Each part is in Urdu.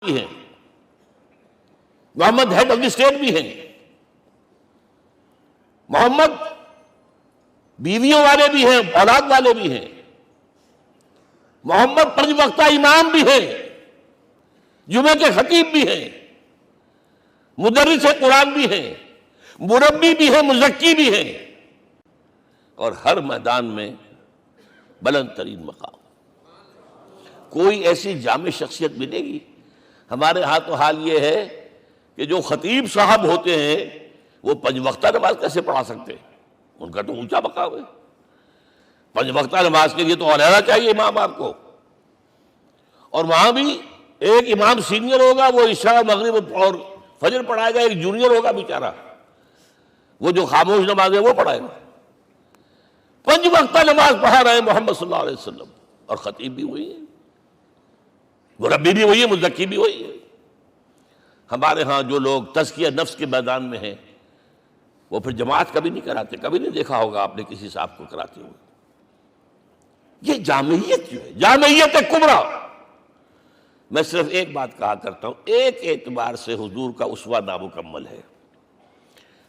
بھی ہیں، محمد ہیڈ آف دی اسٹیٹ بھی ہیں، محمد بیویوں والے بھی ہیں، اولاد والے بھی ہیں، محمد 5 وقتہ امام بھی ہیں، جمعے کے خطیب بھی ہیں، مدرس قرآن بھی ہیں، مربی بھی ہیں، مزکی بھی ہیں، اور ہر میدان میں بلند ترین مقام۔ کوئی ایسی جامع شخصیت ملے گی؟ ہمارے ہاں تو حال یہ ہے کہ جو خطیب صاحب ہوتے ہیں وہ 5 وقتہ نماز کیسے پڑھا سکتے ہیں؟ ان کا تو اونچا مقام ہے۔ 5 وقتہ نماز کے لیے تو علیحدہ چاہیے امام آپ کو، اور وہاں بھی ایک امام سینئر ہوگا، وہ عشاء مغرب اور فجر پڑھائے گا، ایک جونیئر ہوگا بیچارہ، وہ جو خاموش نماز ہے وہ پڑھائے گا۔ 5 وقتہ نماز پڑھا رہے ہیں محمد صلی اللہ علیہ وسلم، اور خطیب بھی وہی ہے، مربی بھی وہی ہے، مزکی بھی وہی ہے۔ ہمارے ہاں جو لوگ تزکیہ نفس کے میدان میں ہیں وہ پھر جماعت کبھی نہیں کراتے، کبھی نہیں دیکھا ہوگا آپ نے کسی صاحب کو کراتے ہوئے۔ یہ جامعیت جو ہے، جامعیت کبریٰ۔ میں صرف ایک بات کہا کرتا ہوں، ایک اعتبار سے حضور کا اسوہ نامکمل ہے۔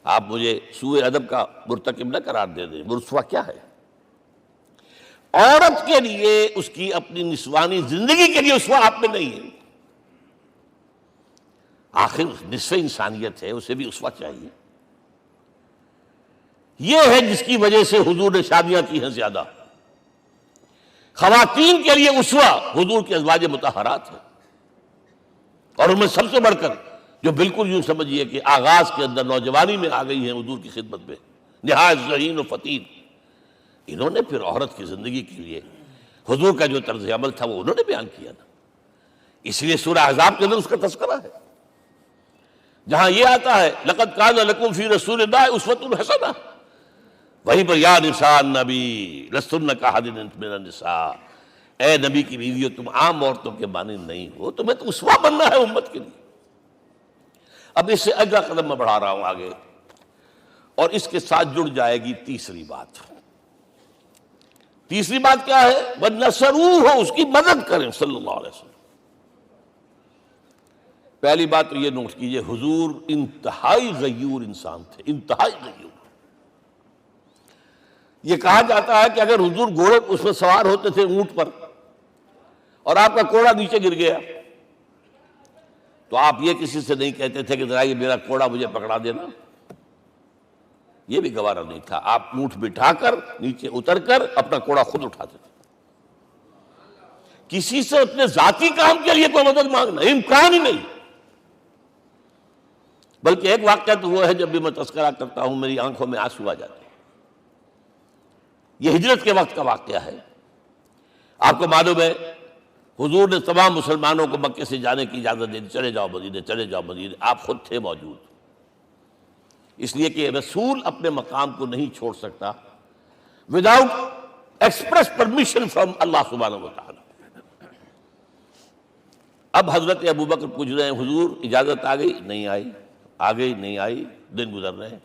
آپ مجھے سوء ادب کا مرتکب نہ قرار دے دیں، اسوہ کیا ہے؟ عورت کے لیے اس کی اپنی نسوانی زندگی کے لیے اسوہ آپ میں نہیں ہے۔ آخر نصف انسانیت ہے، اسے بھی اسوہ چاہیے۔ یہ ہے جس کی وجہ سے حضور نے شادیاں کی ہیں زیادہ۔ خواتین کے لیے اسوہ حضور کے ازواج مطہرات ہیں، اور ان میں سب سے بڑھ کر جو بالکل یوں سمجھیے کہ آغاز کے اندر نوجوانی میں آ گئی ہیں حضور کی خدمت میں، نہایت ذہین و فطین، انہوں نے پھر عورت کی زندگی کے لیے حضور کا جو طرز عمل تھا وہ انہوں نے بیان کیا نا۔ اس لیے سورہ احزاب کے اندر اس کا تذکرہ ہے، جہاں یہ آتا ہے لقد کان لکم فی رسول اللہ اسوۃ حسنہ، وہیں پر یا نساء النبی لستن کاحد من النساء، اے نبی کی بیویوں تم عام عورتوں کے مانند نہیں ہو، تمہیں تو اسوہ بننا ہے امت کے لیے۔ اب اس سے اگلا قدم میں بڑھا رہا ہوں آگے، اور اس کے ساتھ جڑ جائے گی تیسری بات۔ تیسری بات کیا ہے؟ وَنَصَرُوهُ، اس کی مدد کریں صلی اللہ علیہ وسلم۔ پہلی بات تو یہ نوٹ کیجئے، حضور انتہائی غیور انسان تھے، انتہائی غیور۔ یہ کہا جاتا ہے کہ اگر حضور گھوڑے اس میں سوار ہوتے تھے اونٹ پر، اور آپ کا کوڑا نیچے گر گیا تو آپ یہ کسی سے نہیں کہتے تھے کہ ذرا یہ میرا کوڑا مجھے پکڑا دینا، یہ بھی گوارا نہیں تھا۔ آپ اونٹ بٹھا کر نیچے اتر کر اپنا کوڑا خود اٹھاتے تھے۔ کسی سے اپنے ذاتی کام کے لیے کوئی مدد مانگنا امکان ہی نہیں۔ بلکہ ایک واقعہ تو وہ ہے جب بھی میں تذکرہ کرتا ہوں میری آنکھوں میں آنسو آ جاتے ہیں۔ یہ ہجرت کے وقت کا واقعہ ہے۔ آپ کو معلوم ہے حضور نے تمام مسلمانوں کو مکے سے جانے کی اجازت دے دی، چلے جاؤ مدینے، چلے جاؤ مدینے، آپ خود تھے موجود، اس لیے کہ رسول اپنے مقام کو نہیں چھوڑ سکتا وداؤٹ ایکسپریس پرمیشن فرام اللہ سبحانہ وتعالی۔ اب حضرت ابوبکر پوچھ رہے ہیں حضور اجازت آ گئی؟ نہیں آئی، آ گئی نہیں آئی، دن گزر رہے ہیں۔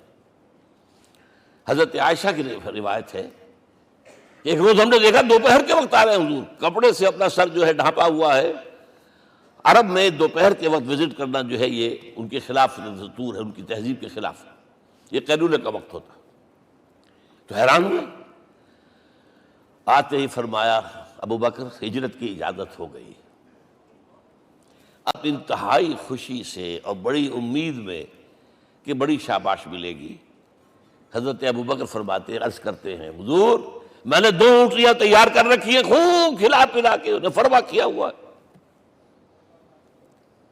حضرت عائشہ کی روایت ہے ایک روز ہم نے دیکھا دوپہر کے وقت آ رہے ہیں حضور، کپڑے سے اپنا سر جو ہے ڈھانپا ہوا ہے۔ عرب میں دوپہر کے وقت وزٹ کرنا جو ہے یہ ان کے خلاف دستور ہے، ان کی تہذیب کے خلاف ہے، یہ قیلولہ کا وقت ہوتا۔ تو حیران ہوئے، آتے ہی فرمایا ابوبکر ہجرت کی اجازت ہو گئی۔ اب انتہائی خوشی سے اور بڑی امید میں کہ بڑی شاباش ملے گی، حضرت ابوبکر فرماتے ہیں، عرض کرتے ہیں حضور میں نے 2 اونٹیاں تیار کر رکھی ہیں، خوب کھلا پلا کے انہیں فرما کیا ہوا ہے،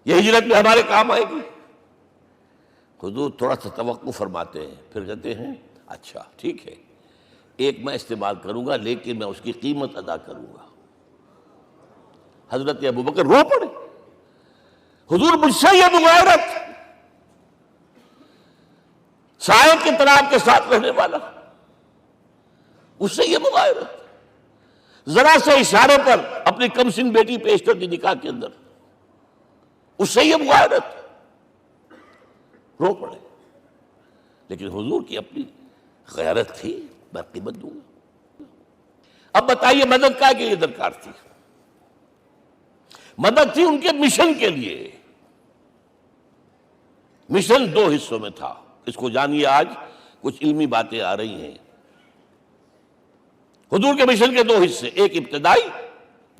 یہ ہجرت میں ہمارے کام آئے گی۔ حضور تھوڑا سا توقع فرماتے ہیں، پھر کہتے ہیں اچھا ٹھیک ہے، ایک میں استعمال کروں گا لیکن میں اس کی قیمت ادا کروں گا۔ حضرت ابوبکر رو پڑے، حضور مجھ سے یہ مغایرت، سائے کے تناب کے ساتھ رہنے والا، اس سے یہ مغایرت، ذرا سے اشارے پر اپنی کم سن بیٹی پیش کر دی نکاح کے اندر، اس سے یہ مغایرت، رو پڑے۔ لیکن حضور کی اپنی غیرت تھی، میں قیمت دوں گا۔ اب بتائیے مدد کا کے لیے درکار تھی؟ مدد تھی ان کے مشن کے لیے. مشن 2 حصوں میں تھا. اس کو جانیے. آج کچھ علمی باتیں آ رہی ہیں. حضور کے مشن کے 2 حصے. ایک ابتدائی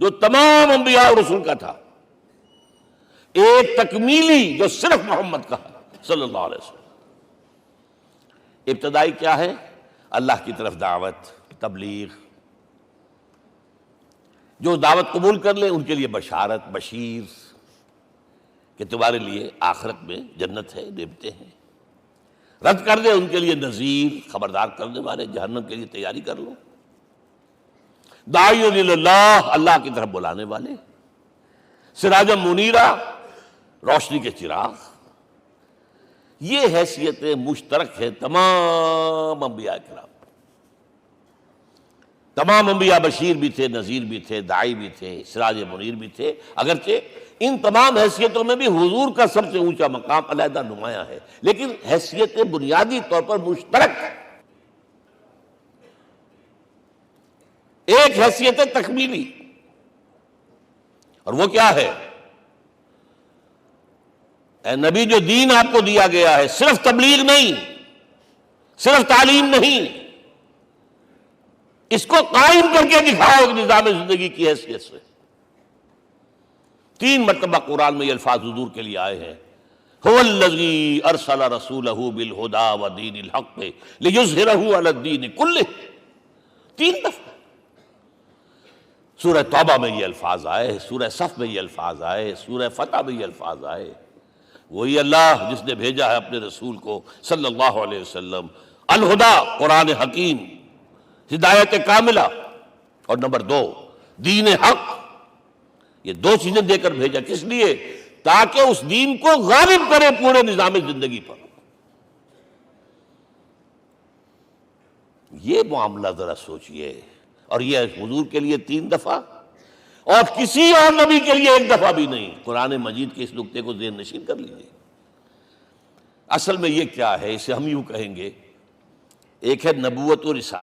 جو تمام انبیاء اور رسول کا تھا. ایک تکمیلی جو صرف محمد کا صلی اللہ علیہ وسلم. ابتدائی کیا ہے؟ اللہ کی طرف دعوت، تبلیغ. جو دعوت قبول کر لیں ان کے لیے بشارت، بشیر کہ تمہارے لیے آخرت میں جنت ہے، نعمتیں ہیں. رد کر دیں ان کے لیے نذیر، خبردار کرنے والے، جہنم کے لیے تیاری کر لو. داعی اللہ، اللہ کی طرف بلانے والے. سراجا منیرا، روشنی کے چراغ. یہ حیثیتیں مشترک ہے تمام انبیاء کرام. تمام انبیاء بشیر بھی تھے، نذیر بھی تھے، داعی بھی تھے، سراج منیر بھی تھے. اگرچہ ان تمام حیثیتوں میں بھی حضور کا سب سے اونچا مقام علیحدہ نمایاں ہے، لیکن حیثیتیں بنیادی طور پر مشترک. ایک حیثیت تکمیلی، اور وہ کیا ہے؟ اے نبی، جو دین آپ کو دیا گیا ہے صرف تبلیغ نہیں، صرف تعلیم نہیں، اس کو قائم کر کے دکھاؤ ایک نظام زندگی کی حیثیت سے. 3 مرتبہ قرآن میں یہ الفاظ حضور کے لیے آئے ہیں. هو الذی ارسل رسولہ بالہدی ودین الحق لیظہرہ علی الدین کلہ. 3 دفعہ سورہ توبہ میں یہ الفاظ آئے، سورہ صف میں یہ الفاظ آئے، سورہ فتح میں یہ الفاظ آئے. وہی اللہ جس نے بھیجا ہے اپنے رسول کو صلی اللہ علیہ وسلم. الہدا، قرآن حکیم، ہدایت کاملہ، اور نمبر 2 دین حق. یہ 2 چیزیں دے کر بھیجا. کس لیے؟ تاکہ اس دین کو غالب کرے پورے نظام زندگی پر. یہ معاملہ ذرا سوچئے. اور یہ حضور کے لیے 3 دفعہ، اور کسی اور نبی کے لیے 1 دفعہ بھی نہیں. قرآن مجید کے اس نقطے کو ذہن نشین کر لیجیے. اصل میں یہ کیا ہے؟ اسے ہم یوں کہیں گے، ایک ہے نبوت و رسالت.